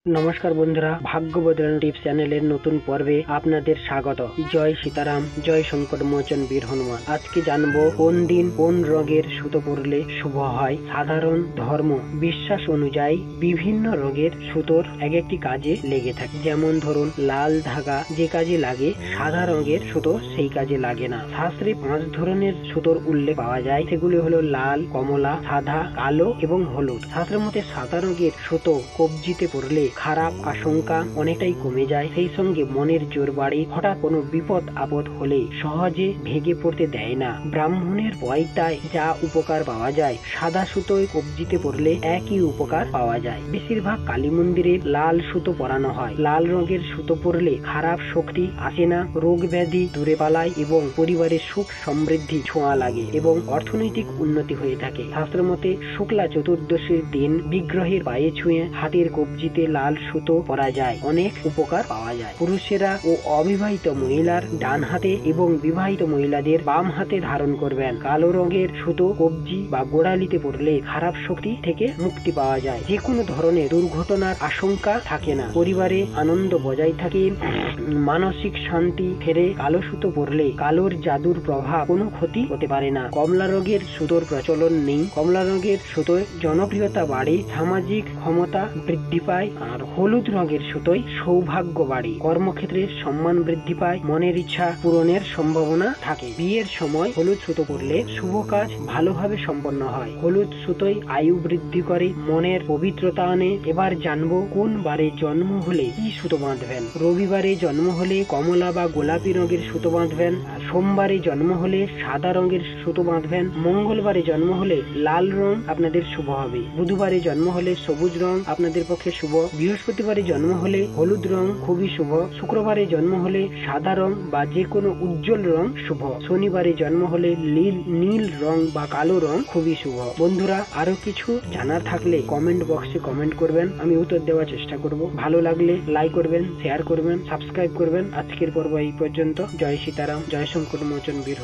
নমস্কার বন্ধুরা, ভাগ্য বদলানো টিপস চ্যানেলের নতুন পর্বে আপনাদের স্বাগত। জয় সীতারাম, জয় সংকট মোচন বীর হনুমান। আজকে জানবো কোন দিন কোন রঙের সুতো পরলে শুভ হয়। সাধারণ ধর্ম বিশ্বাস অনুযায়ী বিভিন্ন রঙের সুতোর এক একটি কাজে লেগে থাকে। যেমন ধরুন, লাল ধাগা যে কাজে লাগে, সাদা রঙের সুতো সেই কাজে লাগে না। শাস্ত্রে 5 ধরনের সুতোর উল্লেখ পাওয়া যায়, সেগুলি হলো লাল, কমলা, সাদা, কালো এবং হলুদ। শাস্ত্রের মতে সাদা রঙের সুতো কবজিতে পরলে খারাপ আশঙ্কা অনেকটাই কমে যায়, সেই সঙ্গে মনের জোর বাড়ে। হঠাৎ কোনো বিপদ আপদ হলে সহজে ভেঙে পড়তে দেয় না। ব্রাহ্মণের পয়তায় যা উপকার পাওয়া যায়, সাদা সুতোয় কবজিতে পরলে একই উপকার পাওয়া যায়। বেশিরভাগ কালী মন্দিরে লাল সুতো পরানো হয়। লাল রঙের সুতো পরলে খারাপ শক্তি আসে না, রোগ ব্যাধি দূরে পালায় এবং পরিবারের সুখ সমৃদ্ধি ছোঁয়া লাগে এবং অর্থনৈতিক উন্নতি হয়ে থাকে। শাস্ত্রের মতে শুক্লা চতুর্দশীর দিন বিগ্রহের পায়ে ছুঁয়ে হাতের কবজিতে লাল সুতো পরা যায়, অনেক উপকার পাওয়া যায়। পুরুষেরা ও অবিবাহিত মহিলার ডান হাতে এবং বিবাহিত মহিলাদের বাম হাতে ধারণ করবেন। কালো রঙের সুতো কবজি বা গোড়ালিতে পড়লে খারাপ শক্তি থেকে মুক্তি পাওয়া যায়, যে কোনো ধরনের দুর্ঘটনার আশঙ্কা থাকে না, পরিবারে আনন্দ বজায় থাকে, মানসিক শান্তি ফেরে। কালো সুতো পরলে কালোর জাদুর প্রভাব কোনো ক্ষতি হতে পারে না। কমলা রঙের সুতোর প্রচলন নেই। কমলা রঙের সুতোয় জনপ্রিয়তা বাড়ে, সামাজিক ক্ষমতা বৃদ্ধি পায়। আর হলুদ রঙের সুতোয় সৌভাগ্য বাড়ে, কর্মক্ষেত্রে সম্মান বৃদ্ধি পায়, মনের ইচ্ছা পূরণের সম্ভাবনা থাকে। বিয়ের সময় হলুদ সুতো পরলে শুভ কাজ ভালোভাবে সম্পন্ন হয়। হলুদ সুতোয় আয়ু বৃদ্ধি করে, মনের পবিত্রতা আনে। এবার জানবো কোন বারে জন্ম হলে কি সুতো বাঁধবেন। রবিবারে জন্ম হলে কমলা বা গোলাপি রঙের সুতো বাঁধবেন। সোমবারে জন্ম হলে সাদা রঙের সুতো বাঁধবেন। মঙ্গলবারে জন্ম হলে লাল রং আপনাদের শুভ হবে। বুধবারে জন্ম হলে সবুজ রং আপনাদের পক্ষে শুভ। বৃহস্পতিবারে জন্ম হলে হলুদ রং খুবই শুভ। শুক্রবারে জন্ম হলে সাদা রং বা যে কোনো উজ্জ্বল রং শুভ। শনিবারে জন্ম হলে নীল রং বা কালো রং খুবই শুভ। বন্ধুরা, আরো কিছু জানার থাকলে কমেন্ট বক্সে কমেন্ট করবেন, আমি উত্তর দেওয়ার চেষ্টা করব। ভালো লাগলে লাইক করবেন, শেয়ার করবেন, সাবস্ক্রাইব করবেন। আজকের পর্ব এই পর্যন্ত। জয় সীতারাম, জয় সংকট মোচন বীর।